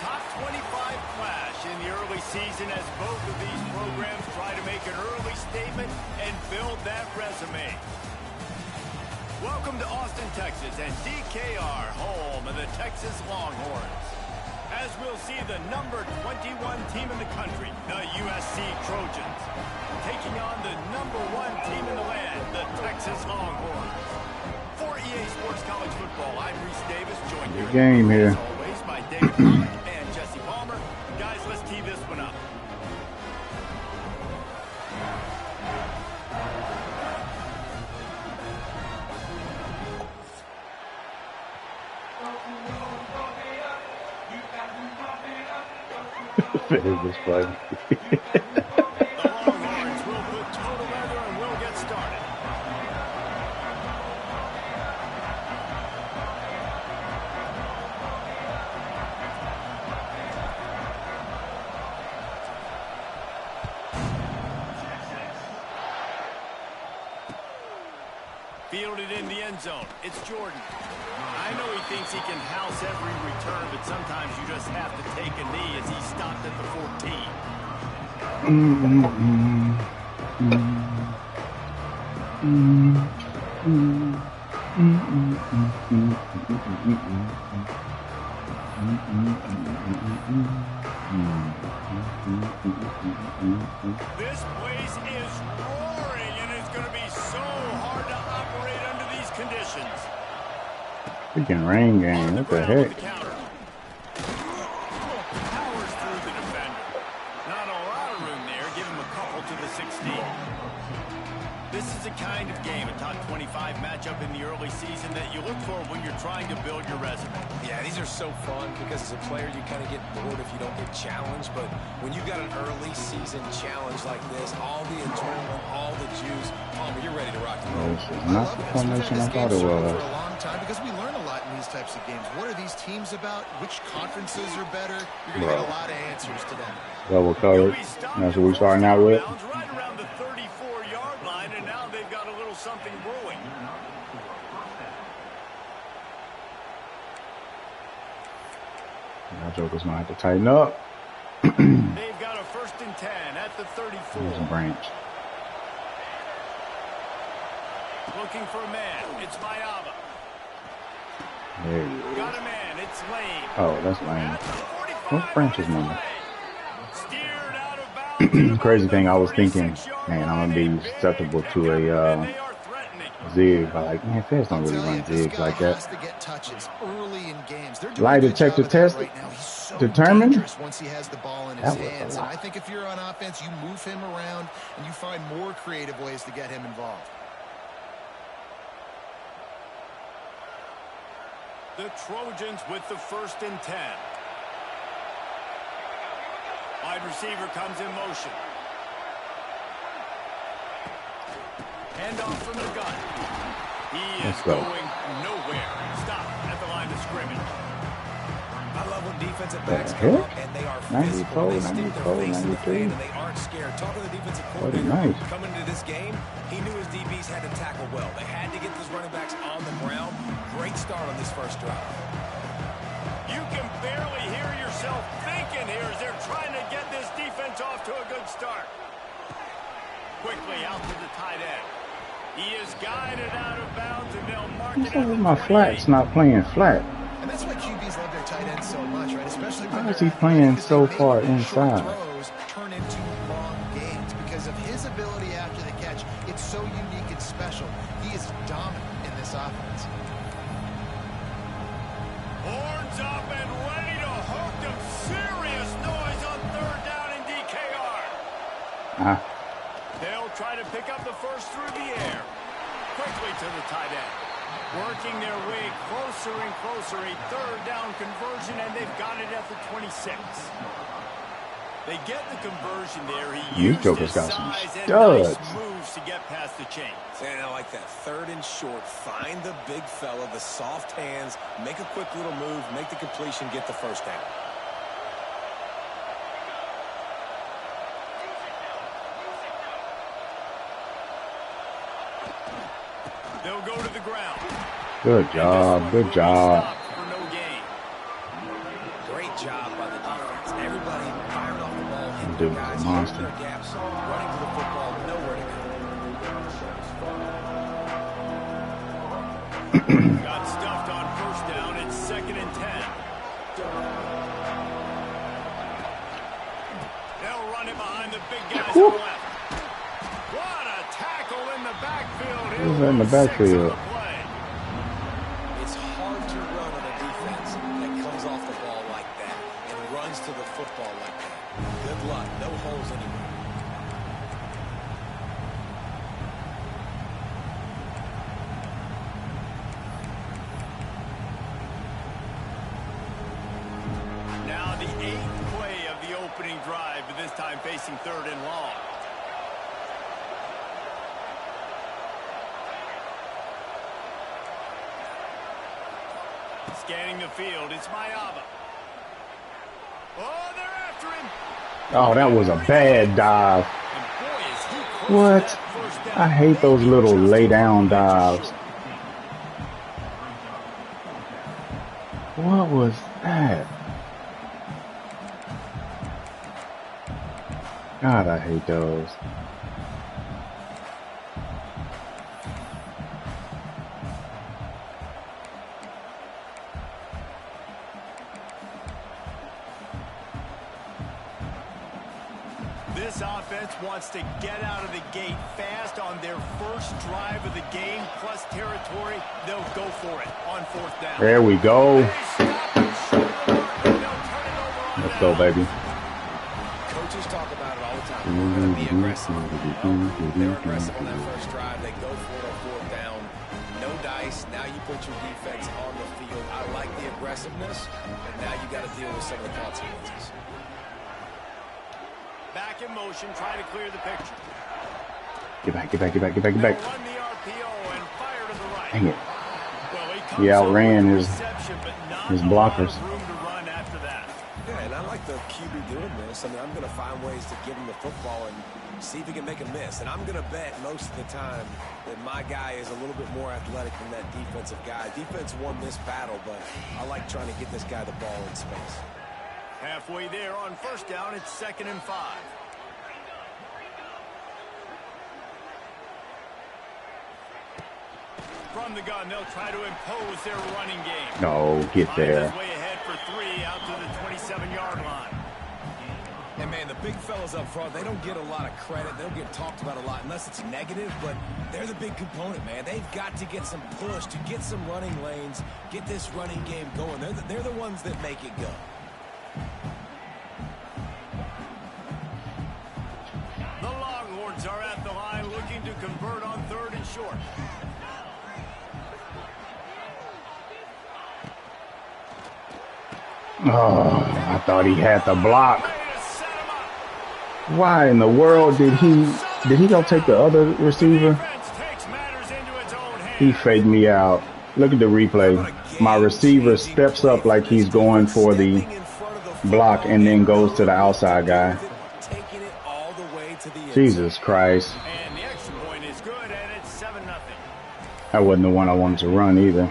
top 25 clash in the early season as both of these programs try to make an early statement and build that resume. Welcome to Austin, Texas, and DKR, home of the Texas Longhorns. As we'll see the number 21 team in the country, the USC Trojans, taking on the number 1 team in the land, the Texas Longhorns. For EA Sports College Football, I'm Reese Davis, joined here game here as always by David Pollack and Jesse Palmer. Guys, let's tee this one up. It was funny. The Longhorns will put total weather and we'll get started. Fielded in the end zone. It's Jordan. I know he thinks he can house every return, but sometimes you just have to take a knee as he stopped at the 14. This place is roaring, and it's going to be so hard to operate under these conditions. Freaking rain game. What the heck? Powers through the defender. Not a lot of room there. Give him a couple to the 16. This is a kind of game, a top 25 matchup in the early season that you look for when you're trying to build your resume. Yeah, these are so fun because as a player you kind of get bored if you don't get challenged, but when you got an early season challenge like this, all the adrenaline, all the juice, Palmer, you're ready to rock and roll. This is not the formation I thought it was. For a long time because we learn a lot in these types of games. What are these teams about? Which conferences are better? You're going to get a lot of answers to that. Double covered. That's what we're starting out with. Right around the 34-yard line, and now they've got a little something brewing. Now Joker's going to have to tighten up. They've got a 1st and 10 at the 34. Here's a branch. Looking for a man. It's Mayava. There he is. Got a man. It's Lane. Oh, that's Lane. What's Branch's number? Steered out of bounds. Crazy thing, I was thinking, man, I'm going to be susceptible to a zig. But like, man, Feds don't really run zigs like that. Lie detector test determined. Once he has the ball in his hands. And I think if you're on offense, you move him around and you find more creative ways to get him involved. The Trojans with the 1st and 10. Wide receiver comes in motion. Hand off from the gun. He is going nowhere. Stop at the line of scrimmage. I love when defensive backs come up and they are physical. They stick their face in the fan and they aren't scared. Talking to the defensive coordinator coming into this game, he knew his DBs had to tackle well. They had to get those running backs on the ground. Great start on this first drive. You can barely hear yourself thinking here as they're trying to get this defense off to a good start. Quickly out to the tight end. He is guided out of bounds and they'll mark it out. My flat's not playing flat. And that's why QBs love their tight ends so much, right? Especially when why is he playing so far inside? Throws turn into long gains because of his ability after the catch. It's so unique and special. He is dominant in this offense. Horns up and ready to hook them. Serious noise on 3rd down in DKR. They'll try to pick up the first through the air. Quickly to the tight end. Working their way closer and closer. A 3rd down conversion, and they've got it at the 26. They get the conversion there. He used his size and nice moves to get past the chains. And I like that 3rd and short. Find the big fella, the soft hands, make a quick little move, make the completion, get the 1st down. They'll go to the ground. Good job. Good job. For no gain. Great job by the Dude, guys, monster. Gaps, running to the football, nowhere to go. Got stuffed on first down. It's 2nd and 10. They'll run it behind the big guys on the left. What a tackle in the backfield. Who's in the backfield? It's hard to run on a defense that comes off the ball like that and runs to the football like that. Good luck. No holes anywhere. Now the 8th play of the opening drive, but this time facing 3rd and long. Scanning the field, it's Mayaba. Oh, they're after him. Oh, that was a bad dive. What? I hate those little lay down dives. What was that? God, I hate those. This offense wants to get out of the gate fast on their first drive of the game, plus territory. They'll go for it on 4th down. There we go. Let's go, baby. Coaches talk about it all the time. We're going to be aggressive. They're aggressive on that first drive. They go for it on 4th down. No dice. Now you put your defense on the field. I like the aggressiveness, and now you got to deal with some of the consequences. Back in motion, try to clear the picture. Get back, get back, get back, get back, get back. Run the RPO and fire to the right. Dang it. Well, he outran his blockers. Room to run after that. Yeah, and I like the QB doing this. I mean, I'm going to find ways to give him the football and see if he can make a miss. And I'm going to bet most of the time that my guy is a little bit more athletic than that defensive guy. Defense won this battle, but I like trying to get this guy the ball in space. Halfway there on 1st down, it's 2nd and 5. From the gun, they'll try to impose their running game. No, get there. Way ahead for 3 out to the 27-yard line. And, man, the big fellas up front, they don't get a lot of credit. They don't get talked about a lot unless it's negative, but they're the big component, man. They've got to get some push, to get some running lanes, get this running game going. They're the ones that make it go. The Longhorns are at the line looking to convert on 3rd and short. Oh, I thought he had the block. Why in the world did he go take the other receiver? He faked me out. Look at the replay. My receiver steps up like he's going for the block and then goes to the outside guy. Jesus Christ. And the extra point is good, and it's 7-0. That wasn't the one I wanted to run either.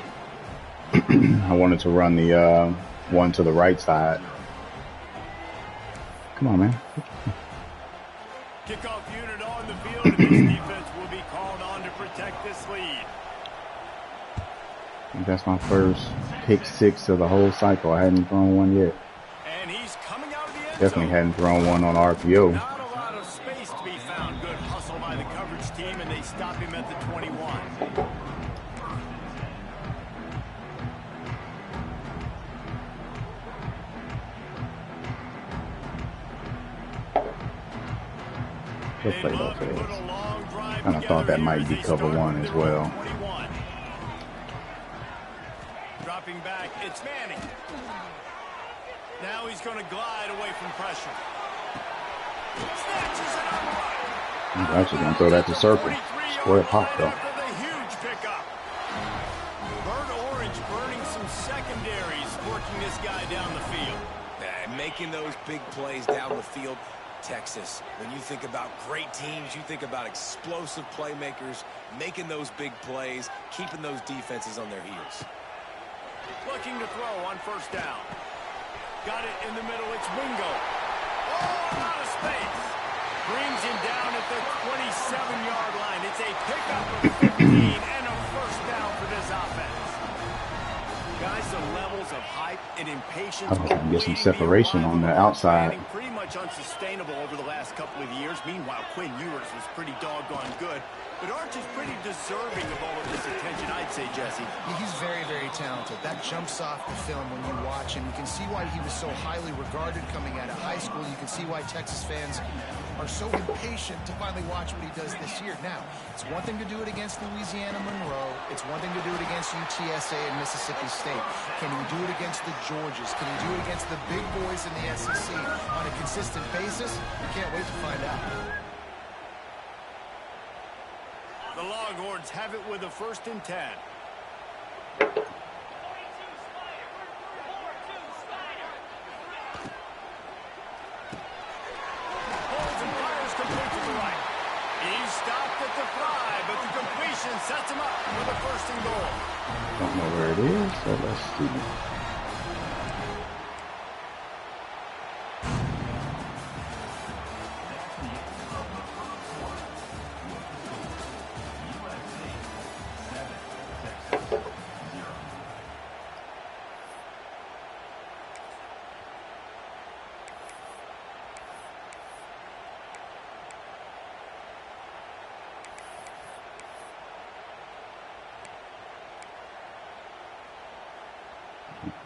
I wanted to run the one to the right side. Come on, man. Kickoff unit on the field, and this defense will be called on to protect this lead. I think that's my first pick 6 of the whole cycle. I hadn't thrown one yet. And he's coming out of the end Definitely zone. hadn't thrown one on RPO. Not a lot of space to be found. Good hustle by the coverage team, and they stop him at the 21. He'll play those heads. And I thought that might be cover 1 as well. Dropping back, it's Manning. Now he's going to glide away from pressure. Snatches it up. He's actually going to throw that to circle. Square pop, though. Huge pickup. Burnt orange burning some secondaries, working this guy down the field. And making those big plays down the field. Texas, when you think about great teams, you think about explosive playmakers, making those big plays, keeping those defenses on their heels. Looking to throw on 1st down. Got it in the middle, it's Wingo. out of space. Brings him down at the 27-yard line. It's a pickup of 15 and a first down for this offense. Guys, the levels of hype and impatience I can get some separation on the outside. Pretty much unsustainable over the last couple of years. Meanwhile, Quinn Ewers was pretty doggone good. But Arch is pretty deserving of all of this attention, I'd say, Jesse. Yeah, he's very, very talented. That jumps off the film when you watch him. You can see why he was so highly regarded coming out of high school. You can see why Texas fans are so impatient to finally watch what he does this year. Now, it's one thing to do it against Louisiana Monroe. It's one thing to do it against UTSA and Mississippi State. Can he do it against the Georgias? Can he do it against the big boys in the SEC on a consistent basis? We can't wait to find out. The Longhorns have it with a 1st and 10. Holds and fires complete to the right. He's stopped at the 5, but the completion sets him up for the 1st and goal. Don't know where it is, so let's see.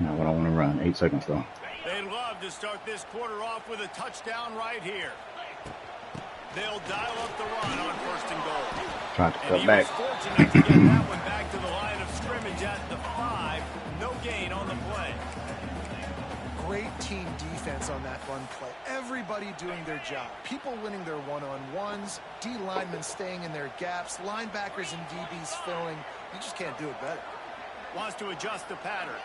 Now what I want to run. 8 seconds though. They'd love to start this quarter off with a touchdown right here. They'll dial up the run on 1st and goal. Trying to cut and back. He was fortunate to get that one back to the line of scrimmage at the 5. No gain on the play. Great team defense on that run play. Everybody doing their job. People winning their one-on-ones. D linemen staying in their gaps. Linebackers and DBs filling. You just can't do it better. Wants to adjust the pattern.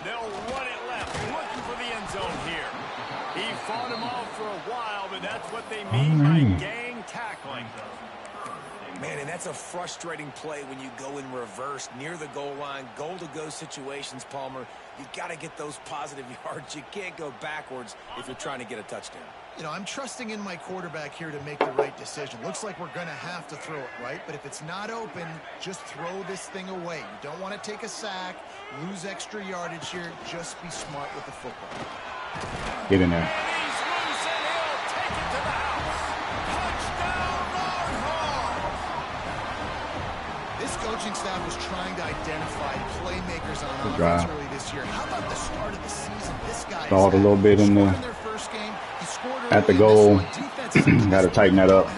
They'll run it left, looking for the end zone here. He fought him off for a while, but that's what they mean by gang tackling. Man, and that's a frustrating play when you go in reverse near the goal line, goal-to-go situations, Palmer. You got to get those positive yards. You can't go backwards if you're trying to get a touchdown. You know, I'm trusting in my quarterback here to make the right decision. Looks like we're going to have to throw it, right? But if it's not open, just throw this thing away. You don't want to take a sack, lose extra yardage here. Just be smart with the football. Get in there. And he's loose, and he'll take it to the house. Touchdown, Longhorns! This coaching staff was trying to identify playmakers on offense early this year. How about the start of the season? This guy stalled a little bit in the at the goal. Got to tighten that up. And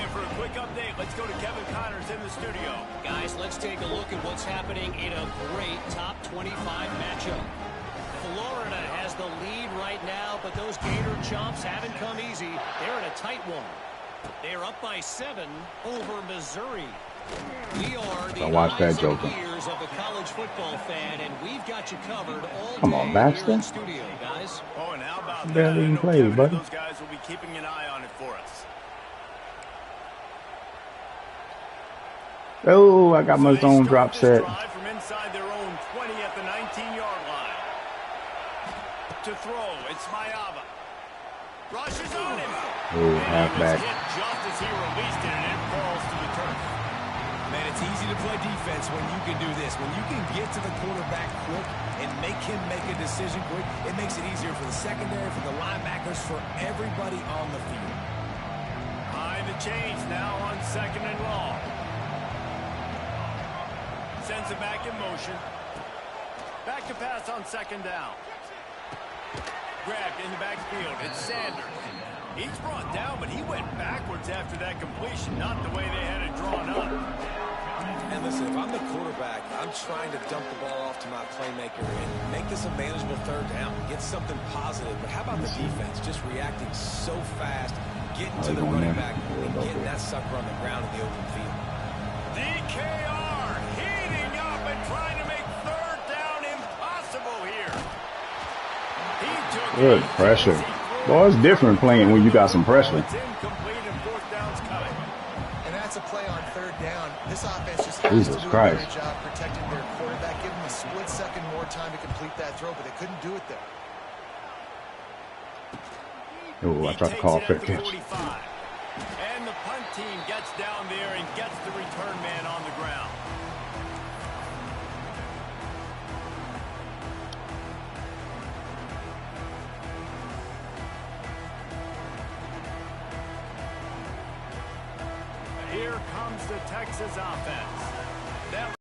for a quick update, let's go to Kevin Connors in the studio. Guys, let's take a look at what's happening in a great top 25 matchup. Florida has the lead right now, but those Gator chomps haven't come easy. They're in a tight one. They're up by 7 over Missouri. We are the eyes and ears of the college football fan, and we've got you covered all Come on, Baxter. in studio, guys. Oh, and how about that? Barely even played, buddy. Those guys will be keeping an eye on it for us. Oh, I got my zone drop set. From inside their own 20 at the 19-yard line. To throw, it's Mayava. Rushes on him. Oh, halfback. Just as he released it, and it falls to the turf. Man, it's easy to play defense when you can do this. When you can get to the quarterback quick and make him make a decision quick, it makes it easier for the secondary, for the linebackers, for everybody on the field. Behind the chains now on 2nd and long. Sends it back in motion. Back to pass on 2nd down. Grabbed in the backfield. It's Sanders. He's brought down, but he went backwards after that completion, not the way they had it drawn up. And listen, if I'm the quarterback, I'm trying to dump the ball off to my playmaker and make this a manageable 3rd down, get something positive. But how about the defense just reacting so fast, getting to the running back, and getting that sucker on the ground in the open field? DKR heating up and trying to make 3rd down impossible here. He took Good pressure. Boy, it's different playing when you got some pressure. It's incomplete and 4th down's coming. And that's that's a play on third down. This offense just has to do a better job protecting their quarterback. Give them a split second more time to complete that throw, but they couldn't do it there. Oh, I tried to call fair catch. And the punt team gets down there and gets the return man on the ground. Here comes the Texas offense. That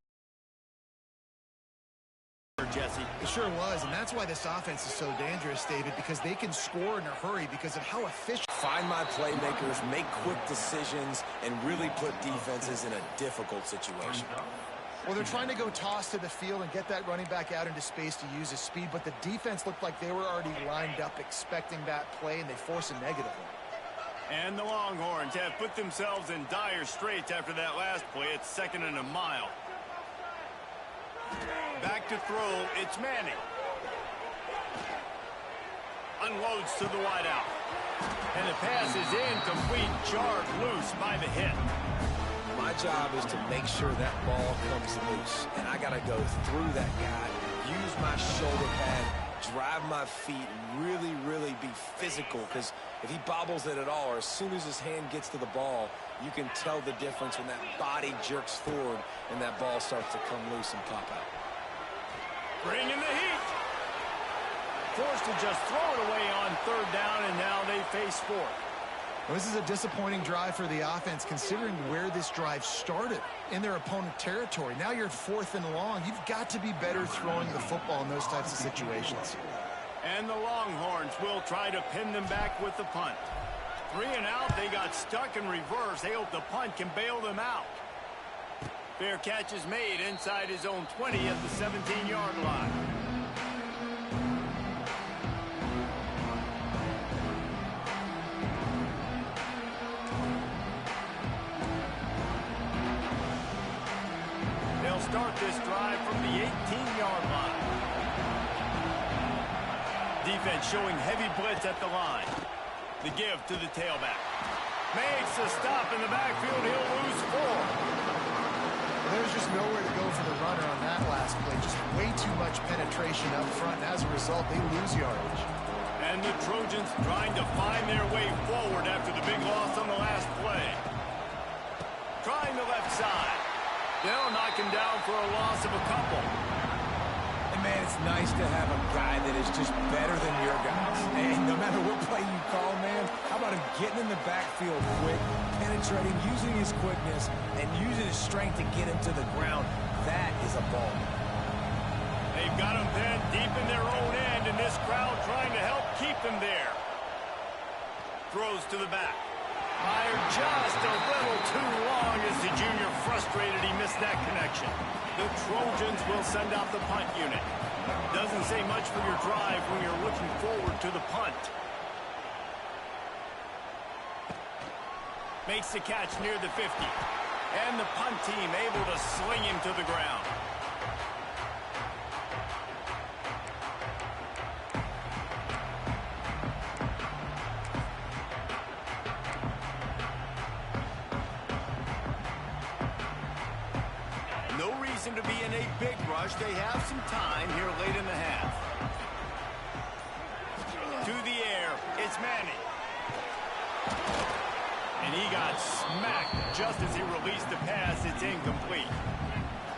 Jesse. It sure was, and that's why this offense is so dangerous, David, because they can score in a hurry because of how efficient. Find my playmakers, make quick decisions, and really put defenses in a difficult situation. Well, they're trying to go toss to the field and get that running back out into space to use his speed, but the defense looked like they were already lined up expecting that play, and they force a negative one. And the Longhorns have put themselves in dire straits after that last play. It's 2nd and a mile. Back to throw, it's Manning. Unloads to the wideout. And the pass is incomplete, jarred loose by the hit. My job is to make sure that ball comes loose. And I got to go through that guy, use my shoulder pad, drive my feet, really, really be physical. Because if he bobbles it at all, or as soon as his hand gets to the ball, you can tell the difference when that body jerks forward and that ball starts to come loose and pop out. Bring in the heat. Forced to just throw it away on 3rd down, and now they face 4th. Well, this is a disappointing drive for the offense, considering where this drive started in their opponent territory. Now you're 4th and long. You've got to be better throwing the football in those types of situations. And the Longhorns will try to pin them back with the punt. 3 and out, they got stuck in reverse. They hope the punt can bail them out. Fair catch is made inside his own 20 at the 17-yard line. They'll start this drive from the 18-yard line. Defense showing heavy blitz at the line. The give to the tailback. Makes a stop in the backfield. He'll lose 4. There's just nowhere to go for the runner on that last play. Just way too much penetration up front, and as a result, they lose yardage. And the Trojans trying to find their way forward after the big loss on the last play. Trying the left side. They'll knock him down for a loss of a couple. And, man, it's nice to have a guy that is just better than your guys. And no matter what play you call, man, how about him getting in the backfield quick, penetrating, using his quickness, and using his strength to get him to the ground. That is a ball. They've got him pinned deep in their own end, and this crowd trying to help keep them there. Throws to the back. Fired just a little too long as the junior frustrated he missed that connection. The Trojans will send out the punt unit. Doesn't say much for your drive when you're looking forward to the punt. Makes the catch near the 50. And the punt team able to sling him to the ground. No reason to be in a big rush. They have some time here late in the half. To the air, it's Manning. And he got smacked just as he released the pass. It's incomplete.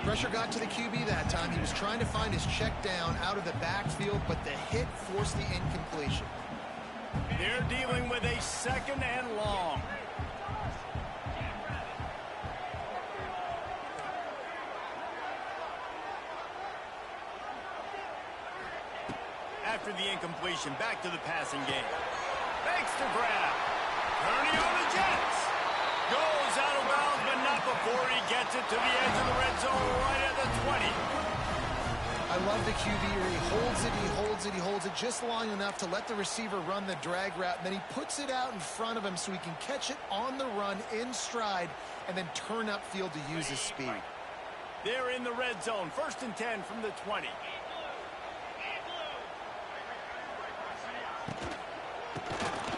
Pressure got to the QB that time. He was trying to find his check down out of the backfield, but the hit forced the incompletion. They're dealing with a 2nd and long. After the incompletion, back to the passing game. Makes the grab. Ernie on the Jets. Goes out of bounds, but not before he gets it to the edge of the red zone right at the 20. I love the QB where he holds it, he holds it, he holds it just long enough to let the receiver run the drag route, and then he puts it out in front of him so he can catch it on the run in stride and then turn upfield to use his speed. They're in the red zone. 1st and 10 from the 20.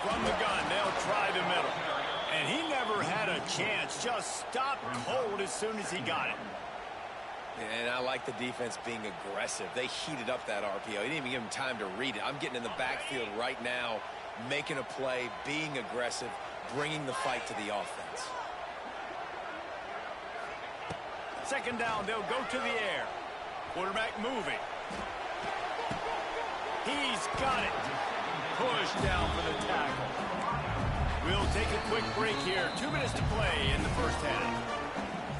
From the gun, they'll try the middle. And he never had a chance. Just stopped cold as soon as he got it. And I like the defense being aggressive. They heated up that RPO. He didn't even give him time to read it. I'm getting in the backfield right now, making a play, being aggressive, bringing the fight to the offense. Second down, they'll go to the air. Quarterback moving. He's got it. Push down for the tackle. We'll take a quick break here. 2 minutes to play in the first half.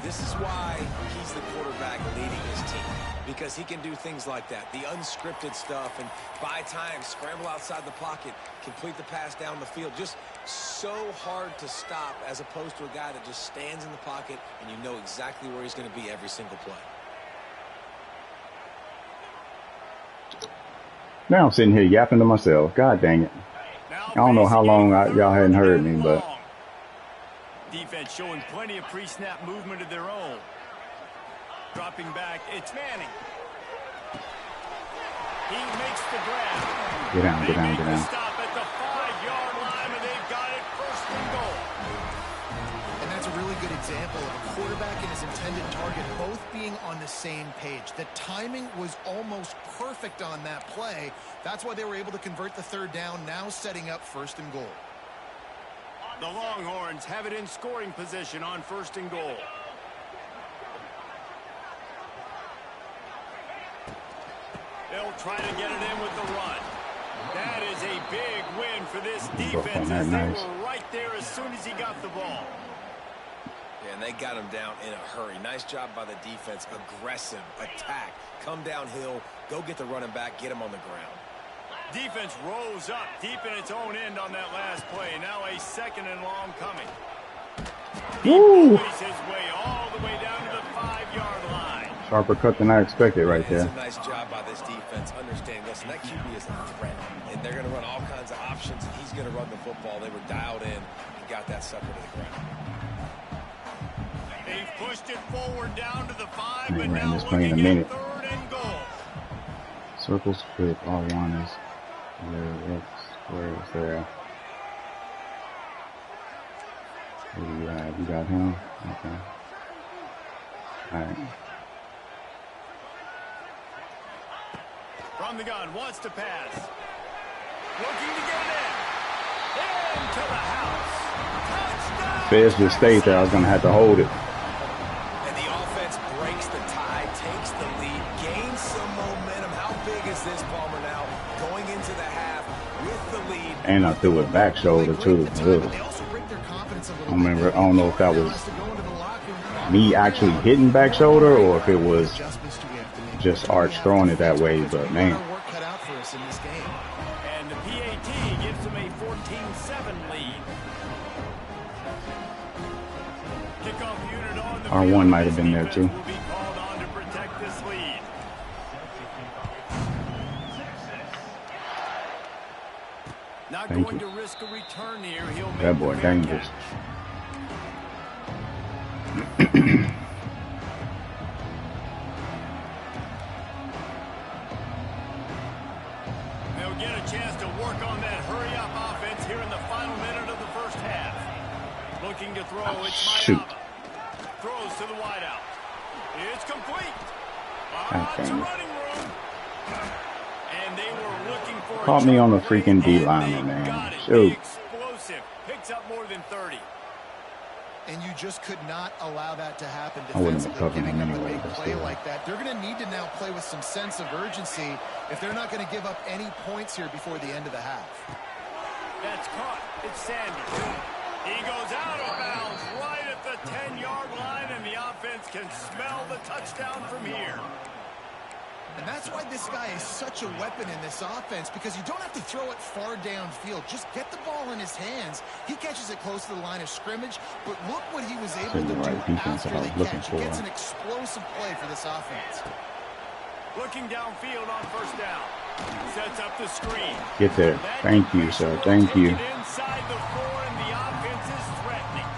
This is why he's the quarterback leading his team, because he can do things like that, the unscripted stuff, and buy time, scramble outside the pocket, complete the pass down the field. Just so hard to stop as opposed to a guy that just stands in the pocket and you know exactly where he's going to be every single play. Now I'm sitting here yapping to myself. God dang it. I don't know how long y'all hadn't heard me, but... Defense showing plenty of pre-snap movement of their own. Dropping back, it's Manning. He makes the grab. Get down, get down, get down. Stop at the 5-yard line, and they've got it first and goal. And that's a really good example of a quarterback and his intended target both being on the same page. The timing was almost perfect on that play. That's why they were able to convert the third down, now setting up first and goal. The Longhorns have it in scoring position on first and goal. They'll try to get it in with the run. That is a big win for this defense as they were right there as soon as he got the ball. Yeah, and they got him down in a hurry. Nice job by the defense. Aggressive, attack, come downhill, go get the running back, get him on the ground. Defense rose up deep in its own end on that last play. Now a second and long coming. Woo! He plays his way all the way down to the 5-yard line. Sharper cut than I expected right there. It's a nice job by this defense. Understand, listen, that QB is a threat. And they're going to run all kinds of options, and he's going to run the football. They were dialed in and got that sucker to the ground. They've pushed it forward down to the 5, I but ain't ran now this play in a looking minute. at third and goal. Circle split, all one is there, X square is there. Who do you have? You got him? Okay. Alright. From the gun, wants to pass. Looking to get it in. Into the house. Touchdown! Feds just stayed there. I was going to have to hold it. And the offense breaks the tie, takes the lead, gains some momentum. How big is this, Palmer, now? Going into the half with the lead. And I threw it back shoulder, too. I don't know if that was me actually hitting back shoulder or if it was just Arch throwing it that way, but man. And the PAT gives them a 14-7 lead. Kickoff unit on the R1 might have been there too. will be called on to protect this lead. Not Thank going you. to risk a return here. He'll make That boy the fair dangerous. catch. They'll get a chance to work on that hurry-up offense here in the final minute of the first half. Looking to throw, it's Shoot. Mayaba. Throws to the wideout. It's complete. God Lots dang of it. running room. And they were looking for a Caught me on the jump freaking break, D-liner, and they man. got it. Shoot. The explosive. Picks up more than 30. And you just could not allow that to happen I wouldn't have defensively, covered him giving up a anyway, big but play still. like that. They're going to need to now play with some sense of urgency if they're not going to give up any points here before the end of the half. That's caught. It's Sanders. He goes out of bounds right at the 10-yard line, and the offense can smell the touchdown from here. And that's why this guy is such a weapon in this offense, because you don't have to throw it far downfield. Just get the ball in his hands. He catches it close to the line of scrimmage, but look what he was able to the right do defense after that I the was looking catch. for. He gets an explosive play for this offense. Looking downfield on first down. Sets up the screen. Get there. Thank you, sir. Thank you. Inside the 4, and the offense is threatening.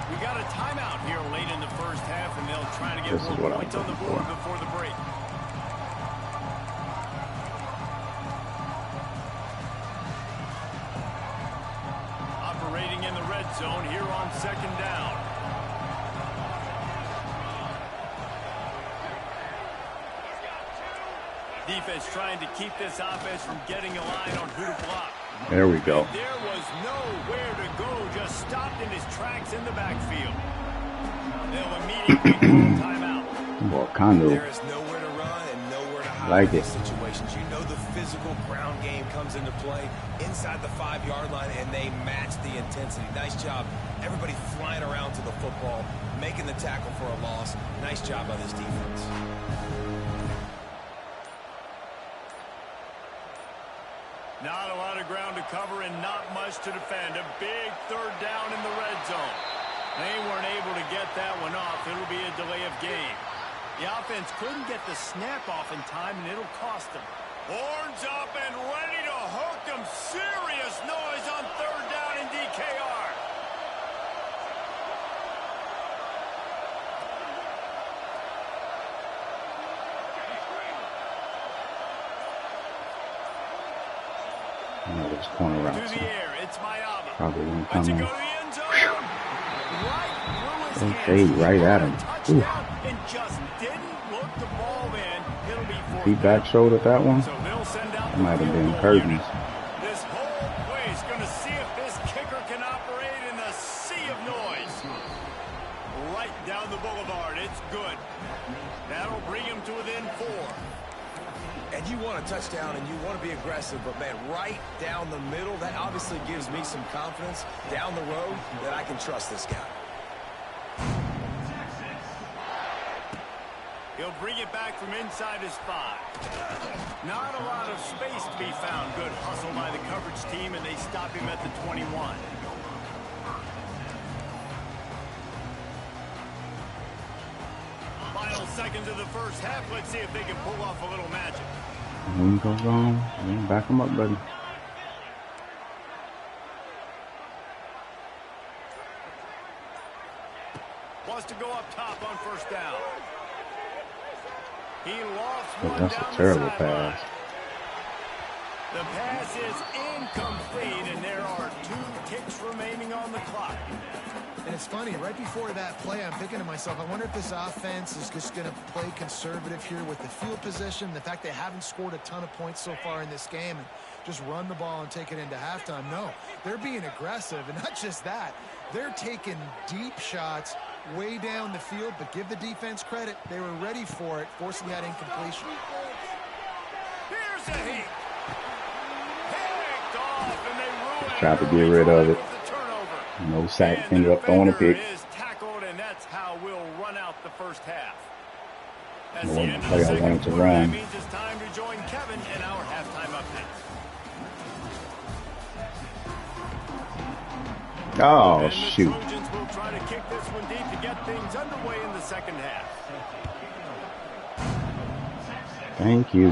We got a timeout here late in the first half, and they'll try to get This is more what I points was on the looking board for. before the break. Operating in the red zone here on second down. Defense trying to keep this offense from getting a line on who to block. There we go. And there was nowhere to go, just stopped in his tracks in the backfield. They'll immediately call timeout. Well, kind of. There is nowhere to run and nowhere to hide like in it. these situations. You know the physical ground game comes into play inside the 5-yard line, and they match the intensity. Nice job. Everybody flying around to the football, making the tackle for a loss. Nice job by this defense. Not a lot of ground to cover and not much to defend. A big third down in the red zone. They weren't able to get that one off. It'll be a delay of game. The offense couldn't get the snap off in time, and it'll cost them. Horns up and ready to hook them. Serious noise on third down in DKR. This corner route. To the air, it's Mayaba. Probably won't Let's come go in. to the end zone. Right through his Okay, hands. right at him. Touchdown, and just didn't look the ball in. It'll be fourth He down. back shouldered that one. So they'll send out That the might have field been goal curtains. unit. This whole place going to see if this kicker can operate in a sea of noise. Right down the boulevard. It's good. That'll bring him to within 4. And you want a touchdown and you want to be aggressive, but man, right down the middle, that obviously gives me some confidence down the road that I can trust this guy. He'll bring it back from inside his 5. Not a lot of space to be found. Good hustle by the coverage team, and they stop him at the 21. Final seconds of the first half. Let's see if they can pull off a little magic. When you go wrong, back him up, buddy. Wants to go up top on first down. He lost Oh, one that's down a terrible the sideline. pass. The pass is incomplete, and there are 2 ticks remaining on the clock. And it's funny, right before that play, I'm thinking to myself, I wonder if this offense is just going to play conservative here with the field position, the fact they haven't scored a ton of points so far in this game, and just run the ball and take it into halftime. No, they're being aggressive, and not just that, they're taking deep shots way down the field, but give the defense credit. They were ready for it, forcing that incompletion. Here's a heat. Picked off, and they ruined Tried to get rid of it. with the turnover. No sack. And Ended the up throwing a defender pick. is tackled, and that's how we'll run out the first half. That's Well, the the end of play the I second wanted to quarter. That run. means it's time to join Kevin in our halftime update. Oh, And the shoot. Trojans will try to kick this one deep to get things underway in the second half. Thank you.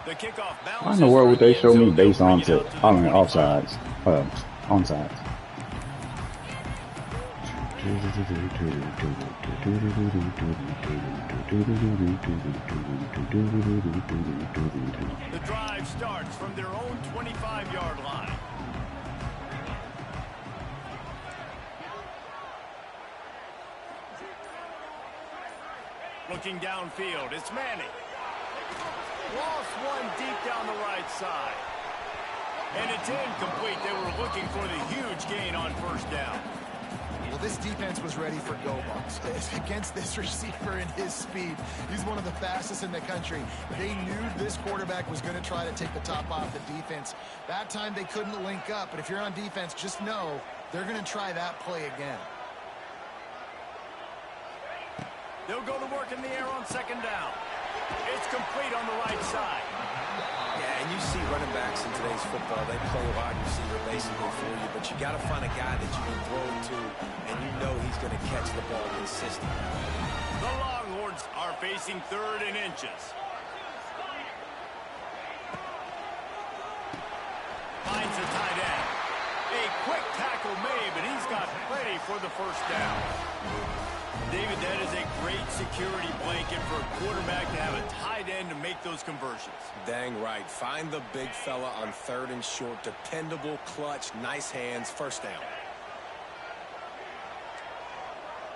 The kickoff Why in bounces the world would they right show in, me so based they'll on bring it out to the I mean 25. offsides? Onsides. The drive starts from their own 25-yard line. Looking downfield, it's Manning. Lost one deep down the right side. And it's incomplete. They were looking for the huge gain on first down. Well, this defense was ready for go bucks against this receiver and his speed. He's one of the fastest in the country. They knew this quarterback was going to try to take the top off the defense. That time they couldn't link up, but if you're on defense, just know they're going to try that play again. They'll go to work in the air on second down. It's complete on the right side. Yeah, and you see running backs in today's football, they play wide receiver basically for you, but you got to find a guy that you can throw it to, and you know he's going to catch the ball consistently. The Longhorns are facing 3rd and inches. Finds a tight end. A quick tackle made, but he's got plenty for the first down. David, that is a great security blanket for a quarterback to have a tight end to make those conversions. Dang right. Find the big fella on 3rd and short. Dependable, clutch, nice hands, first down.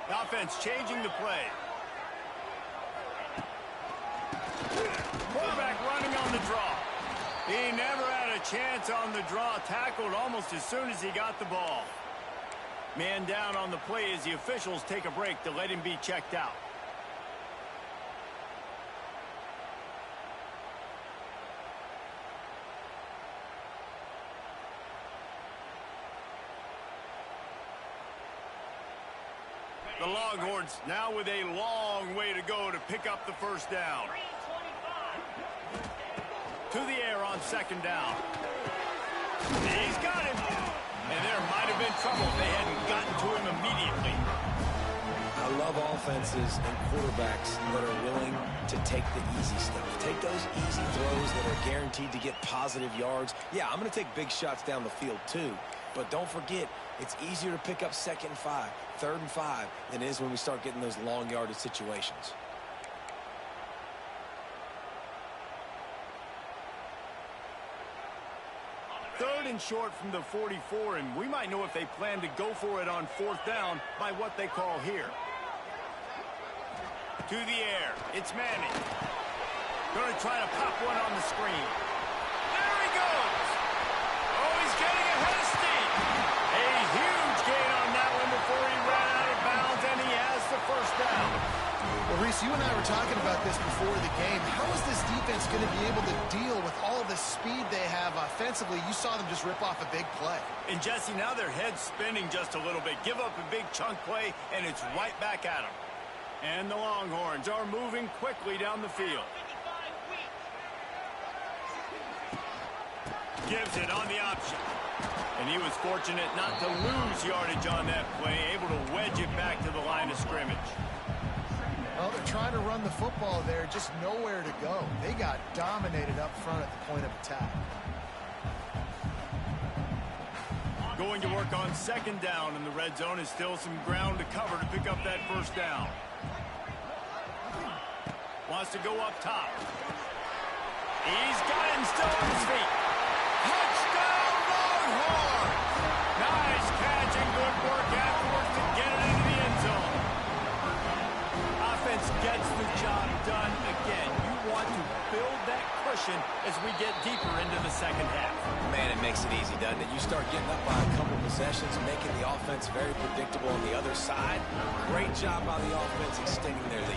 The offense changing the play. Quarterback running on the draw. He never had a chance on the draw. Tackled almost as soon as he got the ball. Man down on the play as the officials take a break to let him be checked out. The Longhorns now with a long way to go to pick up the first down. To the air on second down. He's got him. And there might have been trouble if they hadn't gotten to him immediately. I love offenses and quarterbacks that are willing to take the easy stuff. Take those easy throws that are guaranteed to get positive yards. Yeah, I'm going to take big shots down the field too. But don't forget, it's easier to pick up 2nd and 5, 3rd and 5 than it is when we start getting those long yardage situations. Third and short from the 44, and we might know if they plan to go for it on 4th down by what they call here. To the air, it's Manning. Going to try to pop one on the screen. There he goes. Oh, he's getting ahead of steam. A huge gain on that one before he ran out of bounds, and he has the first down. Well, Reese, you and I were talking about this before the game. How is this defense going to be able to deal with all the speed they have offensively? You saw them just rip off a big play. And, Jesse, now their head's spinning just a little bit. Give up a big chunk play, and it's right back at them. And the Longhorns are moving quickly down the field. Gives it on the option. And he was fortunate not to lose yardage on that play, able to wedge it back to the line of scrimmage. Well, they're trying to run the football there, just nowhere to go. They got dominated up front at the point of attack. Going to work on 2nd down, and the red zone is still some ground to cover to pick up that first down. Wants to go up top. He's got him still on his feet. Touchdown, Longhorns! Nice catch and good work afterwards to get it into the end zone. Offense gets the job done again. You want to build that cushion as we get deeper into the second half. Man, it makes it easy, doesn't it? You start getting up by a couple possessions, making the offense very predictable on the other side. Great job by the offense extending their lead.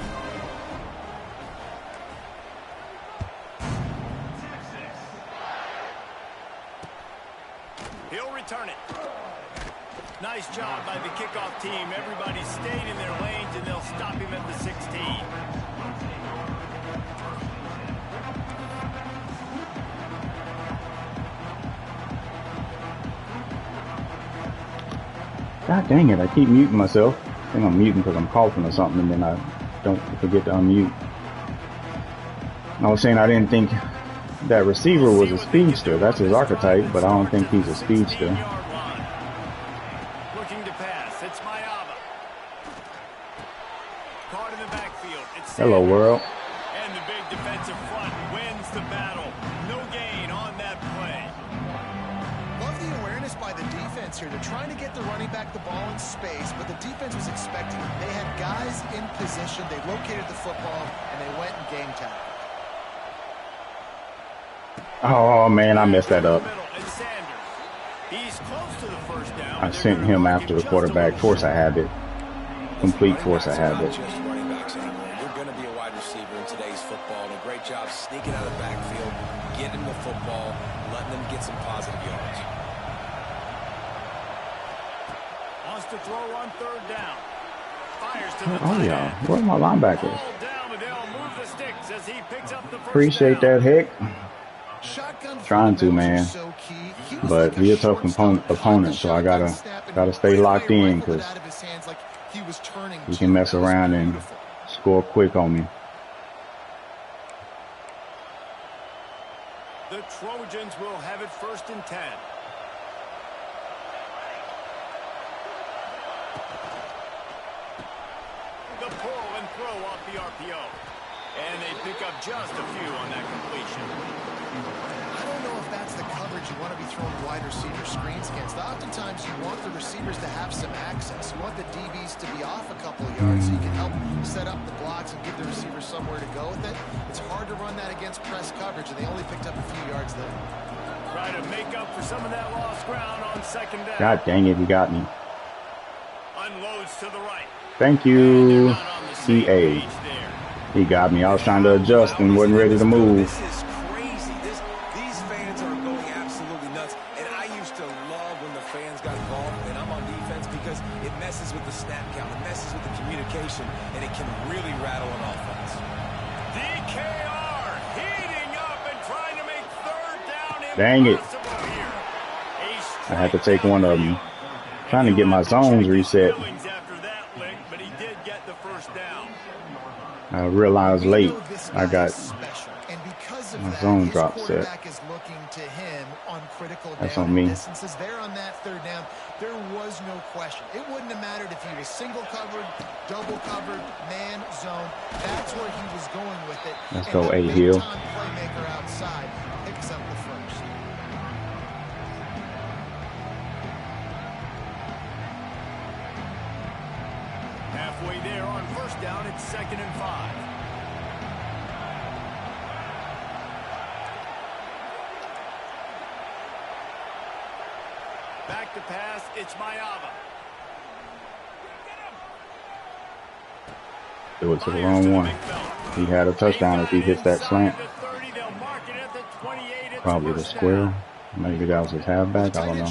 He'll return it. Nice job by the kickoff team. Everybody stayed in their lanes, and they'll stop him at the 16. God dang it, I keep muting myself. I think I'm muting because I'm coughing or something, and then I don't forget to unmute. I was saying I didn't think that receiver was a speedster. That's his archetype, but I don't think he's a speedster. Looking to pass. It's Mayaba. Caught in the backfield. It's Hello, world. And the big defensive front wins the battle. No gain on that play. Love the awareness by the defense here. They're trying to get the running back the ball in space, but the defense was expecting it. They had guys in position. They located the football, and they went and game tackle. Oh man, I messed that up. He's close to the first down. I sent him after the quarterback. Force a habit. Complete force a habit. Just running backs anymore. You're going to be a wide receiver in today's football, and a great job sneaking out of the backfield, getting the football, letting them get some positive yards. Wants to throw on 3rd down. Fires to the Oh yeah, where are my linebackers? Appreciate Appreciate that, Hick. Trying to, man. But we're a tough opponent, so I gotta stay locked in because he can mess around and score quick on me. The Trojans will have it 1st and 10. The pull and throw off the RPO. And they pick up just a few on that completion. I don't know if that's the coverage you want to be throwing wide receiver screens against. Oftentimes, you want the receivers to have some access. You want the DBs needs to be off a couple of yards so you can help set up the blocks and give the receiver somewhere to go with it. It's hard to run that against press coverage, and they only picked up a few yards there. Try to make up for some of that lost ground on second down. God dang it, he got me. Unloads to the right. Thank you, EA. He got me. I was trying to adjust and wasn't ready to move. This is crazy. These fans are going absolutely nuts. And I used to love when the fans got involved, and I'm on defense because it messes with the snap count, it messes with the communication, and it can really rattle an offense. DKR heating up and trying to make third down. Dang it. I had to take one of them. Trying to get my zones reset. I realized late I got my zone drop set. That's on me. There on that third down, there was no question. It wouldn't have mattered if he was single covered, double covered, man, zone. That's where he was going with it. Let's go, A Hill. Playmaker outside picks up the first. Halfway there on first down, it's 2nd and 5. Back to pass, it's Mayava. It was the wrong one. He had a touchdown if he hits that slant. Probably the square. Maybe that was his halfback. I don't know.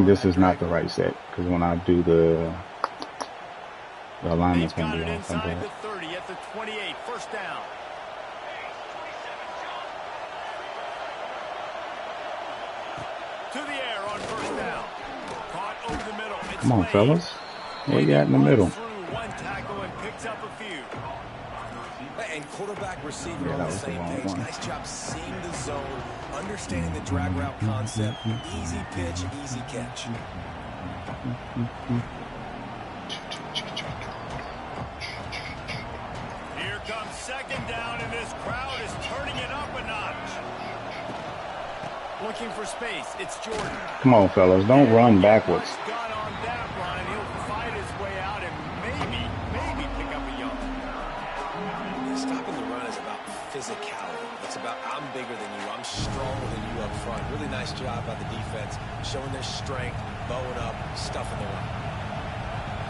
This is not the right set because when I do the alignment's gonna be off. I'm bad. 30 at the 28, first down. To the air on first down. Caught over the middle. Come on, fellas. Where you at in the middle? One tackle and picks up a few. And quarterback receiver on the same page. Nice job seeing the zone, understanding the drag route concept. Easy pitch, easy catch. Here comes second down, and this crowd is turning it up a notch. Looking for space. It's Jordan. Come on, fellas. Don't run backwards. Got on that run. He'll fight his way out and maybe pick up a yard. Stopping the run is about physicality. It's about I'm bigger than you. I'm stronger than you up front. Really nice job by the defense, showing their strength, bowing up, stuffing the run.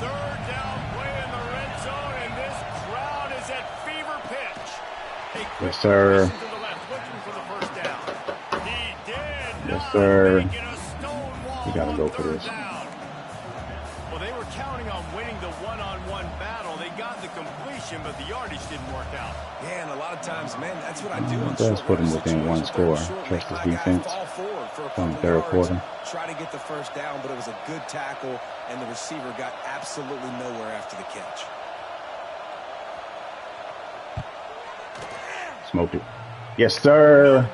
Third down play in the red zone, and this crowd is at fever pitch. Yes, sir. To the left, looking for the first down. He did. Yes, sir. We got to go for this. Well, they were counting on winning the one-on-one battle. They got the completion, but the yardage didn't work out. Yeah, and a lot of times, man, that's what I do. Let's put him within one score. Trust his defense. From the third quarter. Try to get the first down, but it was a good tackle, and the receiver got absolutely nowhere after the catch. Smoked it. Yes, sir.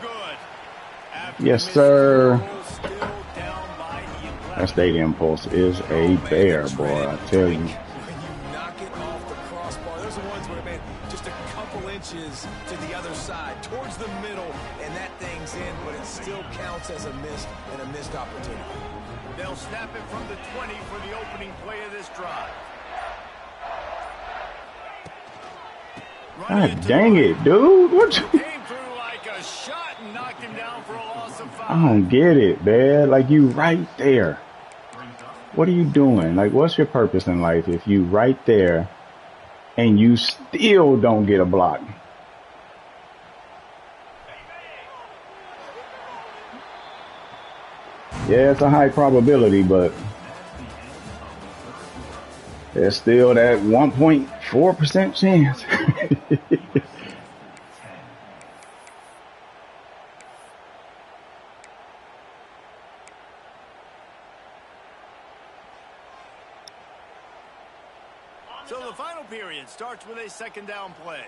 Yes, sir. That stadium post is a bear, boy, I tell you. When you knock it off the crossbar, those are ones where, man, just a couple inches to the other side, towards the middle, and that thing's in, but it still counts as a missed opportunity. They'll snap it from the 20 for the opening play of this drive. God dang it, dude. What you... Came through like a shot and knocked him down for a loss of 5. I don't get it, man. Like, you right there. What are you doing? Like, what's your purpose in life if you right there and you still don't get a block? Yeah, it's a high probability, but there's still that 1.4% chance. So the final period starts with a second down play.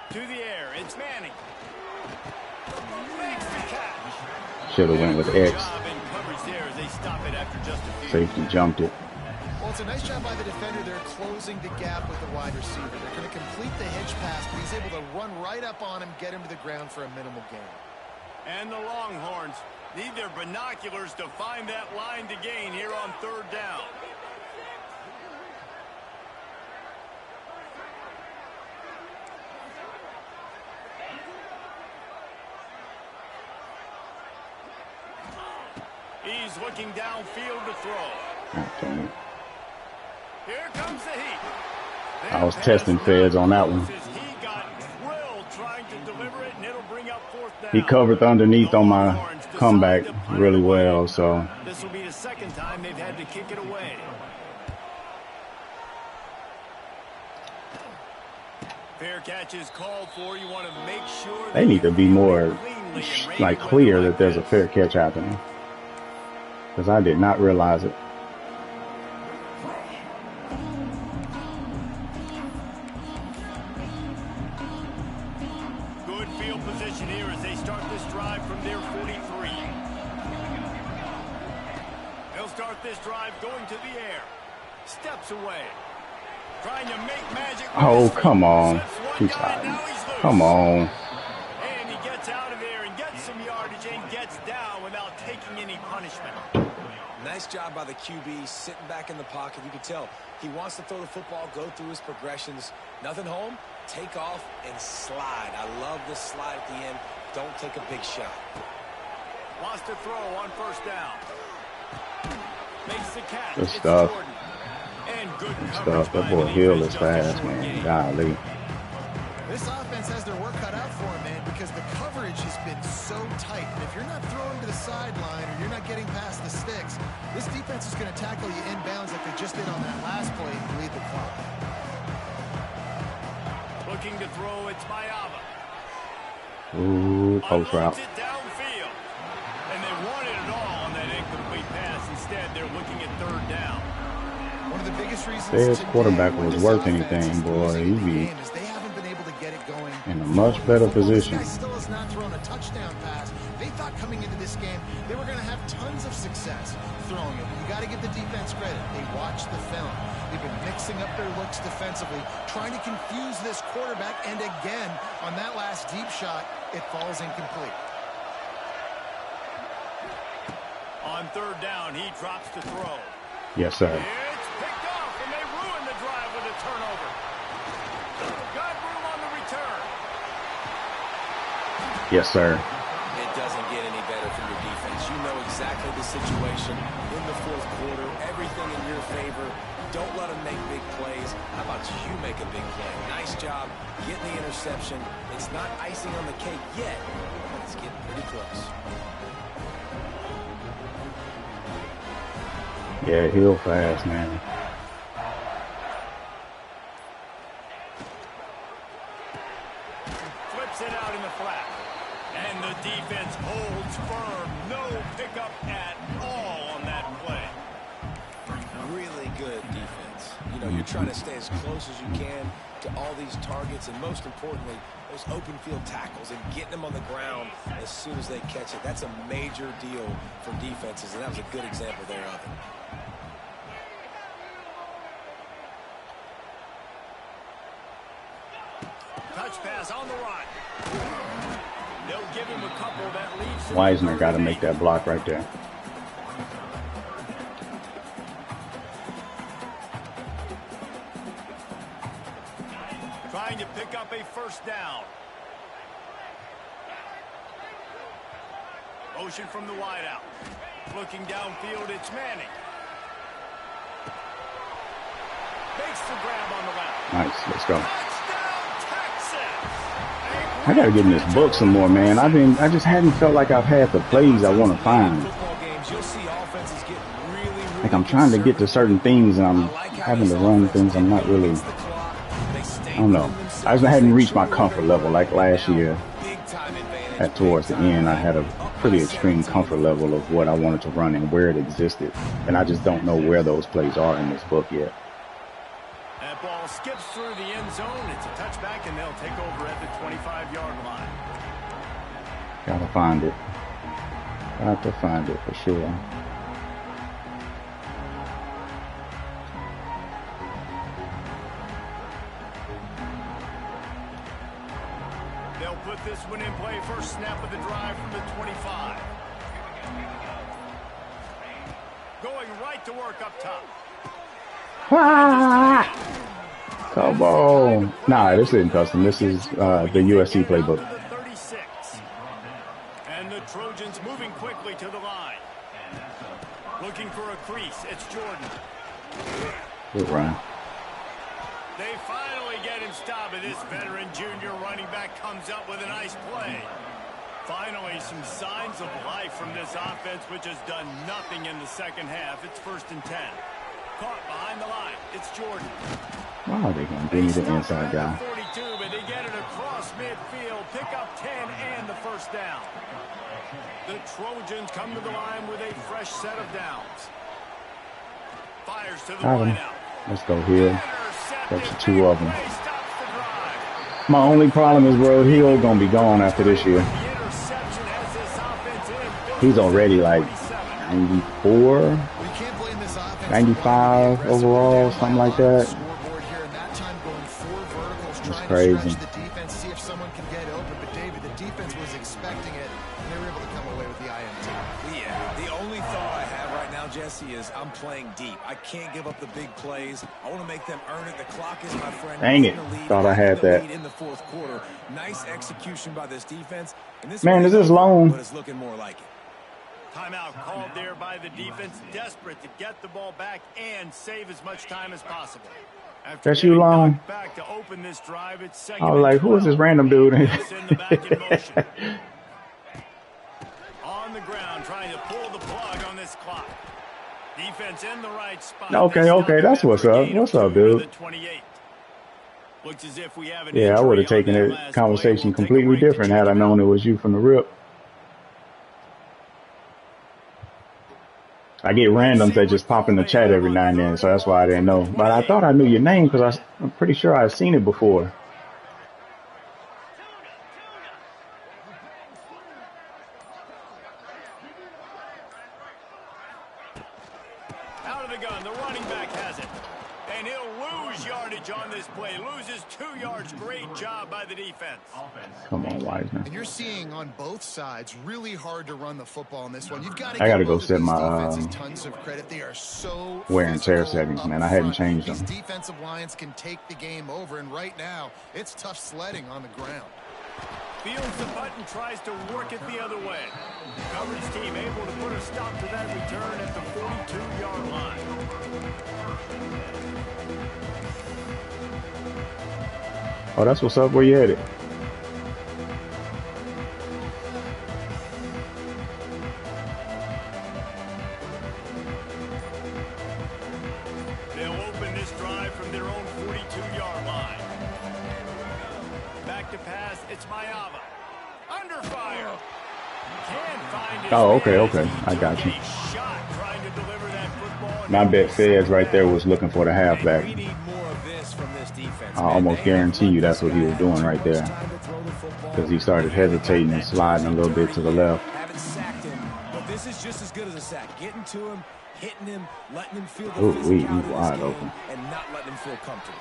To the air, it's Manning. Makes the catch. Should have went with X. Job in coverage there as they stop it after just a few. Safety jumped it. Well, it's a nice job by the defender. They're closing the gap with the wide receiver. They're going to complete the hitch pass, but he's able to run right up on him, get him to the ground for a minimal gain. And the Longhorns need their binoculars to find that line to gain here on 3rd down. He's looking downfield to throw. Okay. Here comes the heat. I was testing Feds on that one. He got drilled trying to deliver it, and it'll bring up 4th down. He covered the underneath on my comeback really well, so. This will be the 2nd time they've had to kick it away. Fair catch is called for. You want to make sure they need to be more like clear that there's a fair catch happening, because I did not realize it. Good field position here as they start this drive from their 43. They'll start this drive going to the air. Steps away. Trying to make magic. Oh, come on. Come on. And he gets out of there and gets some yardage and gets down without taking any punishment. Nice job by the QB sitting back in the pocket. You can tell he wants to throw the football, go through his progressions. Nothing home, take off and slide. I love this slide at the end. Don't take a big shot. Wants to throw on 1st down. Makes the catch. Good stuff. And good stuff. That boy Hill is fast, man. Golly. This offense has their work cut out for him, man, because the coverage has been so tight. And if you're not throwing to the sideline or you're not getting past the sticks, this defense is going to tackle you inbounds like they just did on that last play and lead the clock. Looking to throw, it's Mayava. Ooh, post route. It downfield. And they wanted it all on that incomplete pass. Instead, they're looking at 3rd down. One of the biggest reasons Fed's quarterback was worth anything, boy. He'd be in a much better position. This guy still has not thrown a touchdown pass. They thought coming into this game they were going to have tons of success throwing it. You got to give the defense credit. They watched the film. They've been mixing up their looks defensively, trying to confuse this quarterback. And again, on that last deep shot, it falls incomplete. On 3rd down, he drops to throw. Yes, sir. It's picked off, and they ruin the drive with a turnover. Got room on the return. Yes, sir. It doesn't get any better from your defense. You know exactly the situation in the 4th quarter. Everything in your favor. Don't let them make big plays. How about you make a big play? Nice job getting the interception. It's not icing on the cake yet, but it's getting pretty close. Yeah, Hill fast, man. Flips it out in the flat. And the defense holds firm. No pickup at all on that play. Really good defense. You know, you're trying to stay as close as you can to all these targets, and most importantly, those open field tackles and getting them on the ground as soon as they catch it. That's a major deal for defenses, and that was a good example there of it. Touch pass on the run. They'll give him a couple that leaves. Weisner got to make that block right there. Trying to pick up a 1st down. Motion from the wideout. Looking downfield, it's Manning. Makes the grab on the left. Nice, let's go. Touchdown, Texas! I gotta get in this book some more, man. I just hadn't felt like I've had the plays I want to find. Like I'm trying to get to certain things and I'm having to run things I'm not really, I don't know. I just hadn't reached my comfort level like last year. Towards the end, I had a pretty extreme comfort level of what I wanted to run and where it existed. And I just don't know where those plays are in this book yet. That ball skips through the end zone. It's a touchback, and they'll take over at the 25-yard line. Gotta find it. Got to find it for sure. They'll put this one in play. First snap of the drive from the 25. Going right to work up top. Come on. Nah, this isn't custom. This is the USC playbook. And the Trojans moving quickly to the line. Looking for a crease. It's Jordan. Good run. They finally get him stopped, and this veteran junior running back comes up with a nice play. Finally, some signs of life from this offense, which has done nothing in the second half. It's 1st and 10. Caught behind the line. It's Jordan. Wow, they're going to give me the inside guy. 42, but they get it across midfield. Pick up 10 and the first down. The Trojans come to the line with a fresh set of downs. Fires to the line out. Let's go here. That's 2 of them. My only problem is, bro, Hill going to be gone after this year. He's already like 94, 95 overall, something like that. It's crazy. The defense, see if someone can get open. But David, the defense was expecting it, and they were able to come away with the INT. Yeah, the only thought I have right now, Jesse, is I'm playing deep. I can't give up the big plays. I want to make them earn it. The clock is my friend. Dang it! Thought I had that. In the 4th quarter, nice execution by this defense. And this man, is this long? But it's looking more like it. Timeout called there by the defense, desperate to get the ball back and save as much time as possible. After that's you long. Back to open this drive, it's I was like, who is this random dude? On the ground, trying to pull the plug on this clock. Defense in the right spot. Okay, that's what's up. What's up, dude? Looks as if we have an I would have taken the conversation completely different had I known it was you from the rip. I get randoms that just pop in the chat every now and then, so that's why I didn't know. But I thought I knew your name because I'm pretty sure I've seen it before. Out of the gun, the running back has it. And he'll lose yardage on this play. Loses 2 yards. Great job by the defense. Come on, Wiseman. And you're seeing on both sides really hard to run the football in this one. You've got to I got to go set my tons of credit. They are so wear and tear settings, man. I hadn't changed them. These defensive lines can take the game over, and right now it's tough sledding on the ground. Fields the button, tries to work it the other way. Coverage team able to put a stop to that return at the 42-yard line. Oh, that's what's up. Where you headed? They'll open this drive from their own 42-yard line. Back to pass, it's Mayava. Under fire. Can't find his okay. I got you. Shot trying to deliver that football. My bet Fedz right there was looking for the halfback. We need more of this from this defense. I almost guarantee you that's what he was doing right there. Because he started hesitating and sliding a little bit to the left. Haven't sacked him, but this is just as good as a sack. Getting to him, hitting him, letting him feel the physicality wide open. and not letting him feel comfortable.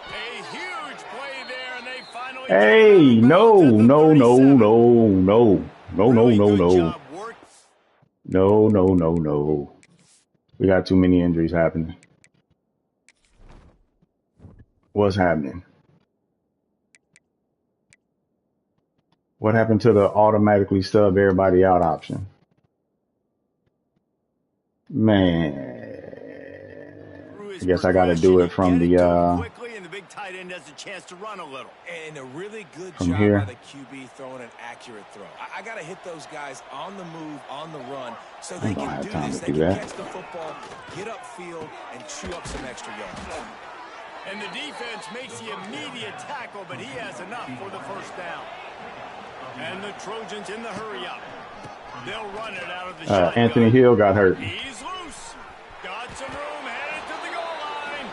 A huge play there, and they finally. Hey, no. We got too many injuries happening. What's happening? What happened to the automatically stub everybody out option? Man, I guess I got to do it from the tight end has a chance to run a little. And a really good from job here. by the QB throwing an accurate throw. I got to hit those guys on the move, on the run, so they can do this. They can catch the football, get upfield, and chew up some extra yards. And the defense makes the immediate tackle, but he has enough for the first down. And the Trojans in the hurry up. They'll run it out of the shotgun. Anthony Hill got hurt. He's loose. Got some room, headed to the goal line.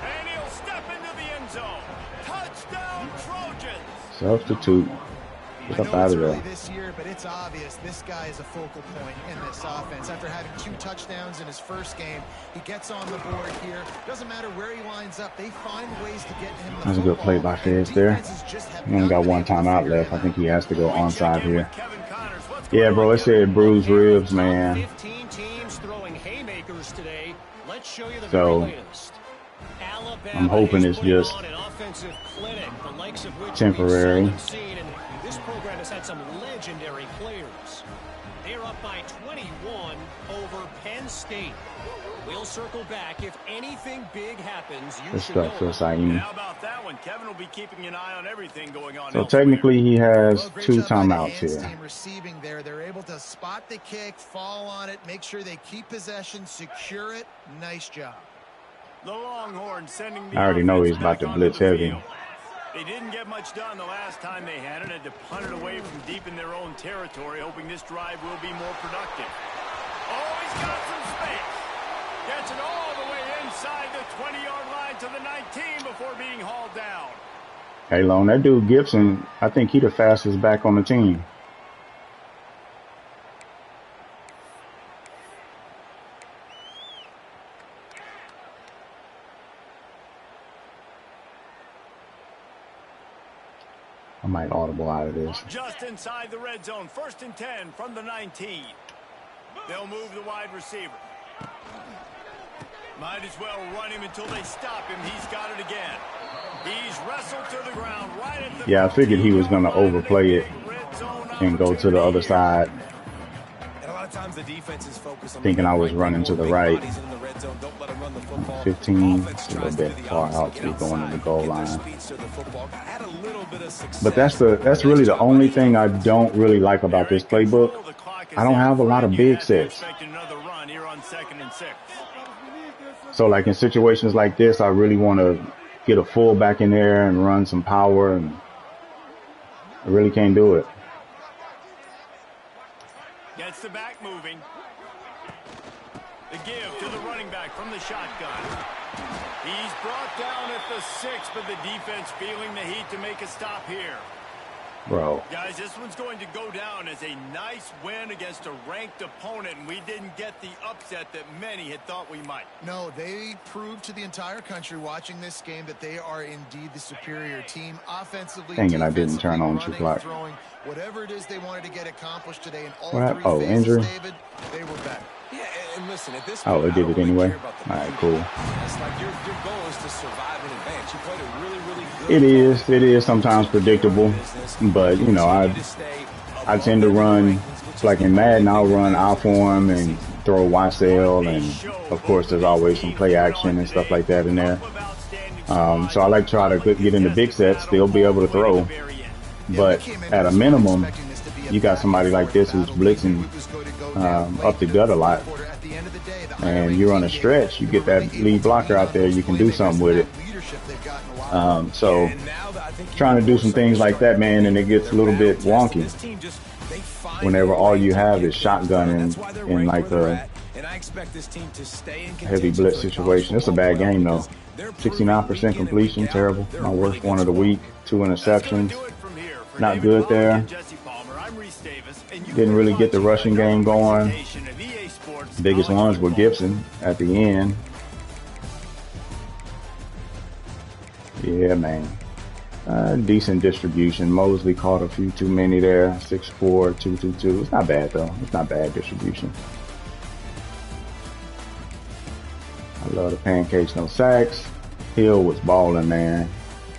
And he'll step into the end zone. Touchdown, Trojans. Substitute. Get up out of there. This year, but it's obvious this guy is a focal point in this offense. After having 2 touchdowns in his first game, he gets on the board here. Doesn't matter where he lines up, they find ways to get him the That's a good play by Fedz there. He only got 1 timeout left. I think he has to go onside here. Yeah, bro, it said bruised ribs, man. 15 teams throwing haymakers today. Let's show you the So I'm hoping it's just temporary. This program has had some legendary players. They're up by 21 over Penn State. We'll circle back. If anything big happens, you should know. How about that one? Kevin will be keeping an eye on everything going on. So technically he has 2 timeouts here. Receiving there, they're able to spot the kick, fall on it, make sure they keep possession, secure it. Nice job. The Longhorns sending the I already know he's about to blitz heavy. They didn't get much done the last time they had it. Had to punt it away from deep in their own territory, hoping this drive will be more productive. Oh, he's got some space. Gets it all the way inside the 20-yard line to the 19 before being hauled down. Hey, Lone, that dude Gibson, I think he the fastest back on the team. I might audible out of this. Just inside the red zone, 1st and 10 from the 19. They'll move the wide receiver. Might as well run him until they stop him. He's got it again. He's wrestled to the ground right at the... Yeah, I figured he was going to overplay it and go to the other side. And a lot of times the defense is focused on thinking I was running to the right. 15, a little bit far out to be going to the goal line. But that's really the only thing I don't really like about this playbook. I don't have a lot of big sets. So like in situations like this, I really want to get a fullback in there and run some power, and I really can't do it. Gets the back moving. The give to the running back from the shotgun. He's brought down at the 6, but the defense feeling the heat to make a stop here. Bro. Guys, this one's going to go down as a nice win against a ranked opponent, and we didn't get the upset that many had thought we might. No, they proved to the entire country watching this game that they are indeed the superior team. Offensively, dang it, I didn't turn on running, clock. Throwing, whatever it is they wanted to get accomplished today in all what? 3 Oh, phases, injury? David, they were better. Yeah, and listen, at this point, oh, it did it anyway. All right, cool. It's like your goal is to survive in advance. You played a really good. It is sometimes predictable, but you know, I tend to run like in Madden. I'll run I form and throw YSL, and of course, there's always some play action and stuff like that in there. So I like to try to get into big sets, still be able to throw, but at a minimum, you got somebody like this who's blitzing up the gut a lot, and you're on a stretch, you get that lead blocker out there, you can do something with it. So trying to do some things like that, man, and it gets a little bit wonky whenever all you have is shotgun in like a heavy blitz situation. It's a bad game though. 69% completion, terrible. My worst one of the week. 2 interceptions, not good there. Didn't really get the rushing game going. Biggest ones were Gibson at the end. Yeah, man. Decent distribution. Mosley caught a few too many there. 6'4", 222. It's not bad though. It's not bad distribution. I love the pancakes, no sacks. Hill was balling, man.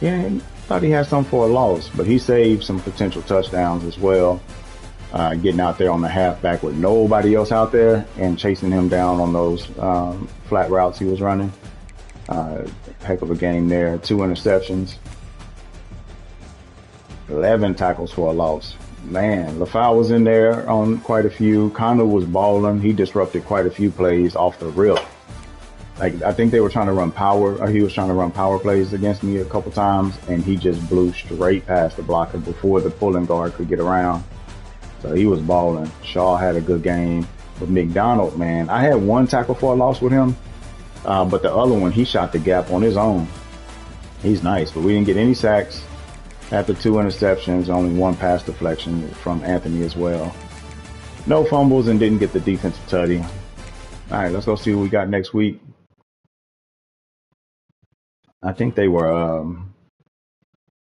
Yeah, thought he had some for a loss, but he saved some potential touchdowns as well. Getting out there on the halfback with nobody else out there and chasing him down on those flat routes he was running. Heck of a game there. 2 interceptions. 11 tackles for a loss. Man, LaFau was in there on quite a few. Connor was balling. He disrupted quite a few plays off the rip. Like, I think they were trying to run power, or he was trying to run power plays against me a couple times, and he just blew straight past the blocker before the pulling guard could get around. So he was balling. Shaw had a good game. But McDonald, man, I had 1 tackle for a loss with him, but the other one, he shot the gap on his own. He's nice, but we didn't get any sacks. After 2 interceptions, only 1 pass deflection from Anthony as well. No fumbles and didn't get the defensive tutty. All right, let's go see what we got next week. I think they were, I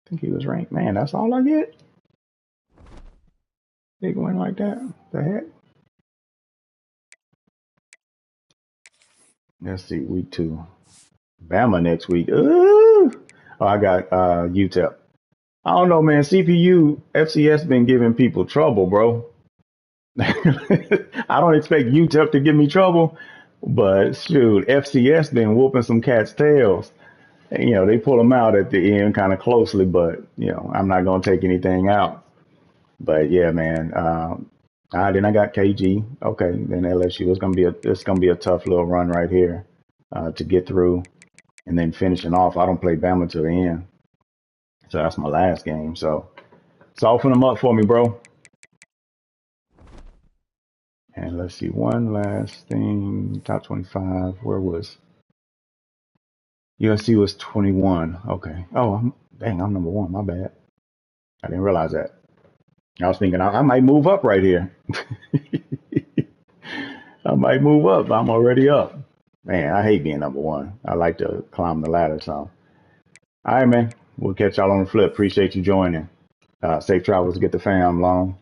think he was ranked. Man, that's all I get? Big win like that? The heck? Let's see, week 2. Bama next week. Ooh! Oh, I got UTEP. I don't know, man. CPU, FCS been giving people trouble, bro. I don't expect UTEP to give me trouble, but shoot, FCS been whooping some cats' tails. And, you know, they pull them out at the end kind of closely, but, you know, I'm not going to take anything out. But, yeah, man. Then I got KG. Okay, then LSU. It's gonna be a tough little run right here to get through. And then finishing off, I don't play Bama till the end. So that's my last game. So soften them up for me, bro. And let's see, one last thing. Top 25. Where was USC was 21. Okay. Oh, I'm number 1. My bad. I didn't realize that. I was thinking I might move up right here. I might move up. I'm already up. Man, I hate being number 1. I like to climb the ladder. So, all right, man. We'll catch y'all on the flip. Appreciate you joining. Safe travels to get the fam long.